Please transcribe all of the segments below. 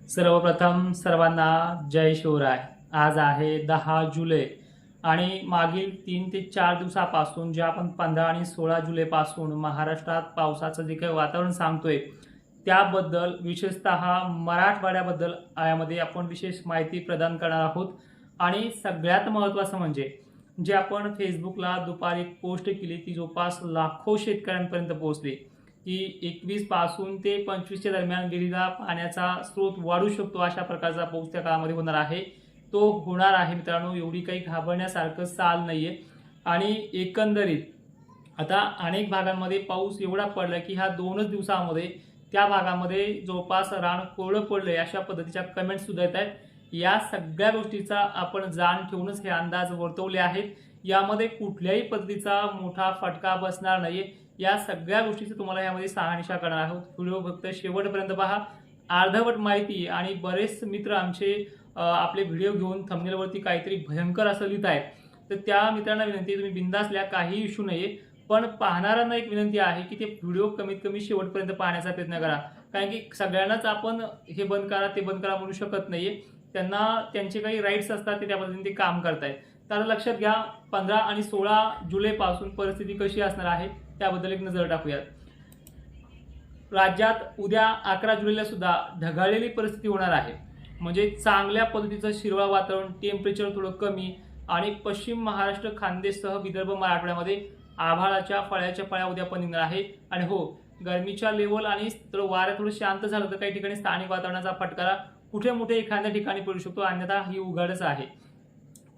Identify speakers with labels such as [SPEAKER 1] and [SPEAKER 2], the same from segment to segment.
[SPEAKER 1] सर्वप्रथम सर्वांना जय शिवराय। आज आहे 10 जुलै आणि मागील 3 ते 4 दिवसापासून जे आपण 15 आणि 16 जुलैपासून महाराष्ट्रात पावसाचं जे काही वातावरण सांगतोय त्याबद्दल विशेषतः मराठवाड्याबद्दल यामध्ये आपण विशेष माहिती प्रदान करणार आहोत। आणि सगळ्यात महत्त्वाचं म्हणजे जे आपण फेसबुकला दुपारी एक पोस्ट केली ती जवळपास लाखो शेतकऱ्यांपर्यंत पोहोचली की 21 पासून ते 25 च्या दरम्यान विहिरीला पाण्याचा स्रोत वाढू शकतो अशा प्रकारचा पाऊस त्या काळामध्ये होणार आहे। तो होणार आहे मित्रांनो, एवढी काही घाबरण्यासारखं चाल नाहीये। आणि एकंदरीत आता अनेक भागांमध्ये पाऊस एवढा पडला की ह्या 2च दिवसांमध्ये त्या भागामध्ये जवळपास रान कोरडं पडलंय अशा पद्धतीच्या कमेंट्स सुद्धा येत आहेत। या सगळ्या गोष्टीचा आपण जाण ठेवूनच हे अंदाज वर्तवले आहेत। यामध्ये कुठल्याही पद्धतीचा मोठा फटका बसणार नाहीये। या सगळ्या गोष्टीचं तुम्हाला यामध्ये शहानिशा करणार आहोत। व्हिडिओ फक्त शेवटपर्यंत पहा। अर्धवट माहिती आणि बरेच मित्र आमचे आपले व्हिडिओ घेऊन थंबनेलवरती काहीतरी भयंकर असं लिहित आहेत, तर त्या मित्रांना विनंती आहे तुम्ही बिंदासल्या, काही इश्यू नाहीये। पण पाहणाऱ्यांना एक विनंती आहे की ते व्हिडिओ कमीत कमी शेवटपर्यंत पाहण्याचा प्रयत्न करा, कारण की सगळ्यांनाच आपण हे बंद करा ते बंद करा म्हणू शकत नाहीये। त्यांना त्यांचे काही राईट्स असतात ते त्या पद्धतीने ते काम करतायत। तर लक्षात घ्या 15 आणि 16 जुलैपासून परिस्थिती कशी असणार आहे त्याबद्दल एक नजर टाकूयात। राज्यात उद्या 11 जुलैला सुद्धा ढगाळलेली परिस्थिती होणार आहे, म्हणजे चांगल्या पद्धतीचं शिरवाळ वातावरण, टेम्परेचर थोडं कमी आणि पश्चिम महाराष्ट्र, खानदेशसह विदर्भ, मराठवाड्यामध्ये आभाळाच्या फळ्या उद्या पण निघणार आहे। आणि हो, गरमीच्या लेवल आणि वारं थोडं शांत झालं तर काही ठिकाणी स्थानिक वातावरणाचा फटका कुठे मोठे एखाद्या ठिकाणी पडू शकतो, अन्यथा ही उघडच आहे।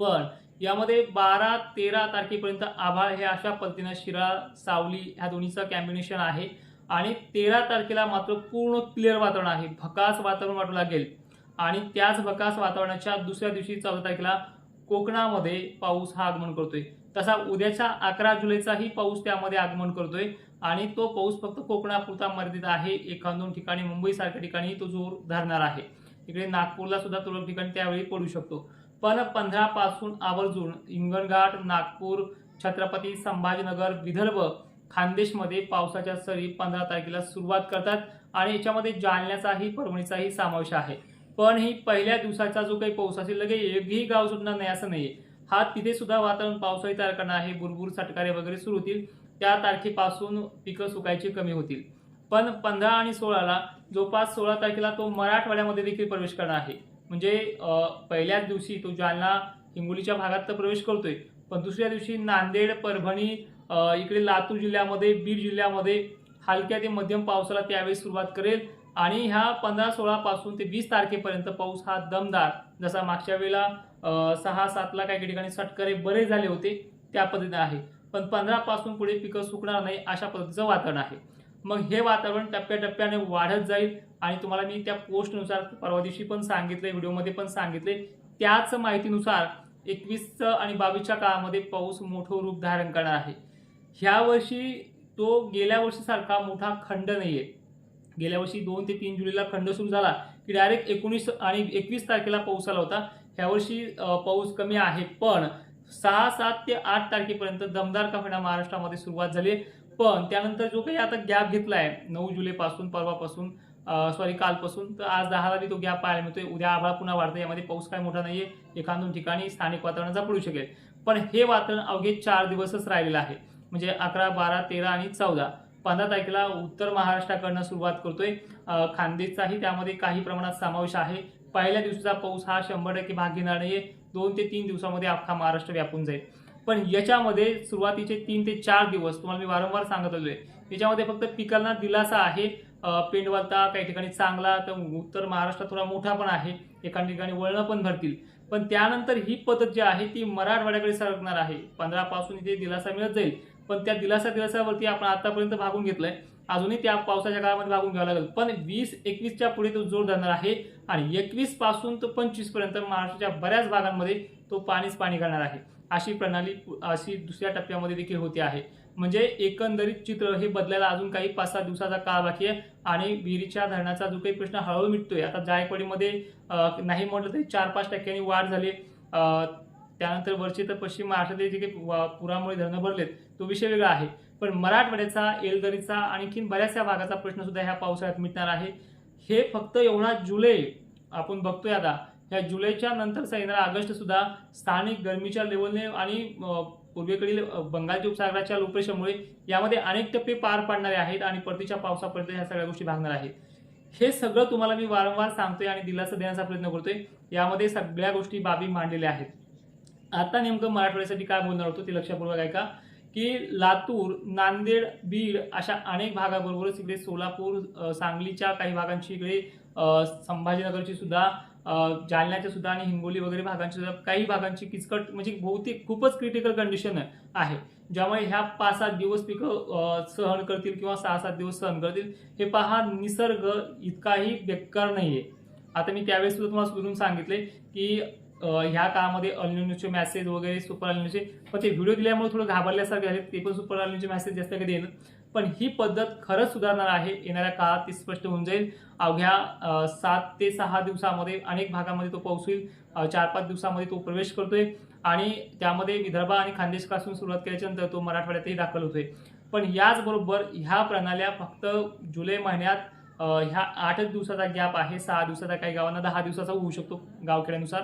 [SPEAKER 1] पण यामध्ये 12-13 तारखेपर्यंत आभाळ हे अशा पद्धतीने शिराळ सावली ह्या दोन्हीचं कॉम्बिनेशन आहे। आणि 13 तारखेला मात्र पूर्ण क्लिअर वातावरण आहे, भकास वातावरण वाटू लागेल। आणि त्याच भकास वातावरणाच्या दुसऱ्या दिवशी 14 तारखेला कोकणामध्ये पाऊस हा आगमन करतोय। तसा उद्याच्या 11 जुलैचाही पाऊस त्यामध्ये आगमन करतोय आणि तो पाऊस फक्त कोकणापुरता मर्यादित आहे। एखाद-दोन ठिकाणी मुंबई सारख्या ठिकाणी तो जोर धरणार आहे। इकडे नागपूरला सुद्धा तुरळक ठिकाणी त्यावेळी पडू शकतो। पण 15 पासून आवर्जून हिंगणघाट, नागपूर, छत्रपती संभाजीनगर, विदर्भ, खानदेशमध्ये पावसाच्या सरी 15 तारखेला सुरुवात करतात आणि याच्यामध्ये जालन्याचाही परभणीचाही समावेश आहे। पण ही पहिल्या दिवसाचा जो काही पाऊस असेल लगे एकही गाव सुटणार नाही असं नाहीये। हा तिथे सुद्धा वातावरण पावसाळी तयार करणार आहे। बुरबुर, सटकारे वगैरे सुरू होतील, त्या तारखेपासून पिकं सुकायची कमी होतील। पण 15 आणि 16ला जवळपास 16 तारखेला तो मराठवाड्यामध्ये देखील प्रवेश करणार आहे। म्हणजे पहिल्याच दिवशी तो जालना, हिंगोलीच्या भागात तर प्रवेश करतोय, पण दुसऱ्या दिवशी नांदेड, परभणी, इकडे लातूर जिल्ह्यामध्ये, बीड जिल्ह्यामध्ये हलक्या ते मध्यम पावसाला त्यावेळी सुरुवात करेल। आणि ह्या 15-16 पासून ते 20 तारखेपर्यंत पाऊस हा दमदार, जसा मागच्या वेळेला 6-7ला काही ठिकाणी सटकरे बरेच झाले होते त्या पद्धतीने आहे। पण 15 पासून पुढे पिकं सुकणार नाही अशा पद्धतीचं वातावरण आहे। मग हे वातावरण टप्प्याटप्प्याने वाढत जाईल आणि तुम्हाला मी त्या पोस्टनुसार परवा दिवशी पण सांगितले, व्हिडिओमध्ये पण सांगितले, त्याच माहितीनुसार 21 आणि 22च्या काळामध्ये पाऊस मोठं रूप धारण करणार आहे। ह्या वर्षी तो गेल्या वर्षीसारखा मोठा खंड नाहीये। गेल्या वर्षी 2 ते 3 जुलैला खंड सुरू झाला की डायरेक्ट 19 आणि 21 तारखेला पाऊस आला होता। ह्या वर्षी पाऊस कमी आहे, पण 6-7 ते 8 तारखेपर्यंत दमदार का होईना महाराष्ट्रामध्ये सुरुवात झाली। पण त्यानंतर जो काही आता गॅप घेतलाय 9 जुलैपासून, परवापासून कालपासून, तर आज 10ला बी तो गॅप पाहायला मिळतोय। उद्या आभाळ पुन्हा वाढतंय, यामध्ये पाऊस काय मोठा नाहीये, एखाद-दोन ठिकाणी स्थानिक वातावरणाचा पडू शकेल। पण हे वातावरण अवघे 4 दिवसच राहिलेलं आहे, म्हणजे 11, 12, 13 आणि 14। 15 तारखेला उत्तर महाराष्ट्राकडनं सुरुवात करतोय, खानदेशचाही त्यामध्ये काही प्रमाणात समावेश आहे। पहिल्या दिवसाचा पाऊस हा 100% भाग घेणार नाहीये, 2 ते 3 दिवसामध्ये अख्खा महाराष्ट्र व्यापून जाईल। पण याच्यामध्ये सुरुवातीचे 3 ते 4 दिवस तुम्हाला मी वारंवार सांगत आलोय, याच्यामध्ये फक्त पिकांना दिलासा आहे। पेंडवलता काही ठिकाणी चांगला, तर उत्तर महाराष्ट्रात थोडा मोठा पण आहे, एका ठिकाणी वळणं पण भरतील। पण त्यानंतर ही पद्धत जी आहे ती मराठवाड्याकडे सरकणार आहे। 15 पासून इथे दिलासा मिळत जाईल, पण त्या दिलासावरती आपण आतापर्यंत भागून घेतलंय, अजूनही त्या पावसाच्या काळामध्ये भागून घ्यावं लागेल। पण 20-21च्या पुढे तो जोर धरणार आहे आणि 21 पासून तर 25 पर्यंत महाराष्ट्राच्या बऱ्याच भागांमध्ये तो पाणी करणार आहे। अशी प्रणाली अशी दुसऱ्या टप्प्यामध्ये देखील होते आहे। म्हणजे एकंदरीत चित्र हे बदलायला अजून काही 5-7 दिवसाचा काळ बाकी आहे आणि विहिरीच्या धरणाचा जो काही प्रश्न हळूहळू मिटतोय। आता जायकवाडीमध्ये नाही म्हटलं तरी 4-5% वाढ झाली। त्यानंतर वरचे तर पश्चिम महाराष्ट्रातील जे काही पुरामुळे धरणं भरलेत तो विषय वेगळा आहे। पण मराठवाड्याचा, येलदरीचा, आणखीन बऱ्याचशा भागाचा प्रश्न सुद्धा ह्या पावसाळ्यात मिटणार आहे। हे फक्त एवढा जुलै आपण बघतोय आता ह्या जुलैच्या नंतरचा येणारा ऑगस्ट सुद्धा स्थानिक गरमीच्या लेवलने आणि पूर्वेकडील बंगालच्या उपसागराच्या लोप्रेशरमुळे यामध्ये अनेक टप्पे पार पाडणारे आहेत आणि परतीच्या पावसापर्यंत ह्या सगळ्या गोष्टी भागणार आहेत। हे सगळं तुम्हाला मी वारंवार सांगतोय आणि दिलासा देण्याचा प्रयत्न करतोय। यामध्ये सगळ्या गोष्टी बाबी मांडलेल्या आहेत। आता नेमकं मराठवाड्यासाठी काय बोलणार होतो ते लक्षपूर्वक ऐका की लातूर, नांदेड, बीड अशा अनेक भागाबरोबरच इकडे सोलापूर, सांगलीच्या काही भागांची इकडे संभाजीनगरची सुद्धा, जालन्याच्या सुद्धा आणि हिंगोली वगैरे भागांची सुद्धा काही भागांची किचकट म्हणजे बहुतेक खूपच क्रिटिकल कंडिशन आहे, ज्यामुळे ह्या 5-7 दिवस पिकं सहन करतील किंवा 6-7 दिवस सहन करतील। हे पहा, निसर्ग इतकाही बेकार नाहीये। आता मी त्यावेळेस सुद्धा तुम्हाला सुरून सांगितले की ह्या काळामध्ये अल्निनोचे मेसेज वगैरे सुपर अल्निनोचे, पण ते व्हिडिओ दिल्यामुळे थोडं घाबरल्यासारखे झाले, ते पण सुपर अल्निनोचे मेसेज जास्त कधी येणार, पण ही पद्धत खरंच सुधारणार आहे। येणाऱ्या काळात ती स्पष्ट होऊन जाईल। अवघ्या 7 ते 6 दिवसामध्ये अनेक भागामध्ये तो पाऊस होईल। 4-5 दिवसामध्ये तो प्रवेश करतोय आणि त्यामध्ये विदर्भ आणि खानदेशपासून सुरुवात केल्याच्यानंतर तो मराठवाड्यातही दाखल होतोय। पण याचबरोबर ह्या प्रणाल्या फक्त जुलै महिन्यात ह्या 8 दिवसाचा गॅप आहे, 6 दिवसाचा, काही गावांना 10 दिवसाचा होऊ शकतो गावखेड्यानुसार,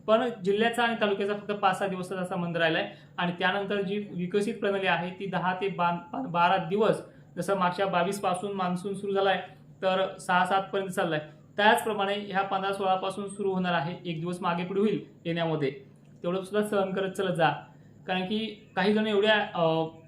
[SPEAKER 1] पण जिल्ह्याचा आणि तालुक्याचा फक्त 5-6 दिवसाचा संबंध राहिलाय। आणि त्यानंतर जी विकसित प्रणाली आहे ती 10 ते 12 दिवस, जसं मागच्या 22 पासून मान्सून सुरू झालाय तर 6-7 पर्यंत चाललाय, त्याचप्रमाणे ह्या 15-16 पासून सुरू होणार आहे। एक दिवस मागे पुढे होईल येण्यामध्ये, तेवढं सुद्धा सहन करत चलत जा। कारण की काही जण एवढ्या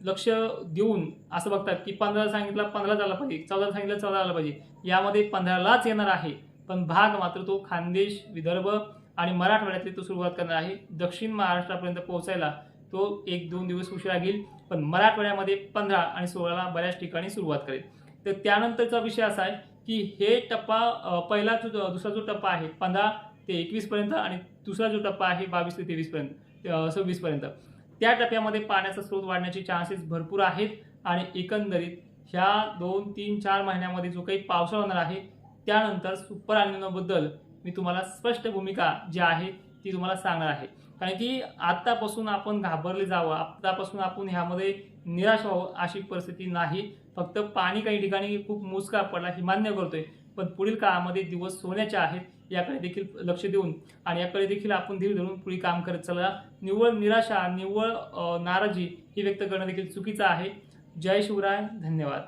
[SPEAKER 1] लक्ष देऊन असं बघतात की 15 सांगितलं 15 झाला पाहिजे, 14 सांगितलं 14 आला पाहिजे, यामध्ये 15लाच येणार आहे। पण भाग मात्र तो खानदेश, विदर्भ आणि मराठवाड्यातली तो सुरुवात करणार आहे। दक्षिण महाराष्ट्रापर्यंत पोहोचायला तो 1-2 दिवस उशिरा घेईल, पण मराठवाड्यामध्ये 15 आणि 16ला बऱ्याच ठिकाणी सुरुवात करेल। तर त्यानंतरचा विषय असा आहे की हे टप्पा, पहिला दुसरा जो टप्पा आहे 15 ते 21 पर्यंत आणि दुसरा जो टप्पा आहे 22 ते 23 पर्यंत, 26 पर्यंत, त्या टप्प्यामध्ये पाण्याचा स्रोत वाढण्याचे चान्सेस भरपूर आहेत। आणि एकंदरीत ह्या 2, 3, 4 महिन्यामध्ये जो काही पावसाळा होणार आहे त्यानंतर सुपर अल्निनोबद्दल मी तुम्हाला स्पष्ट भूमिका जी आहे ती तुम्हाला सांगणार आहे। कारण की आतापासून आपण घाबरले जावं, आतापासून आपण ह्यामध्ये निराश व्हावं अशी परिस्थिती नाही। फक्त पाणी काही ठिकाणी खूप मोजका पडला हे मान्य करतोय, पण पुढील काळामध्ये दिवस सोन्याचे आहेत, याकडे देखील लक्ष देऊन आणि याकडे देखील आपण धीर धरून पुढे काम करत चला। निव्वळ निराशा, निव्वळ नाराजी ही व्यक्त करणं देखील चुकीचं आहे। जय शिवराय, धन्यवाद।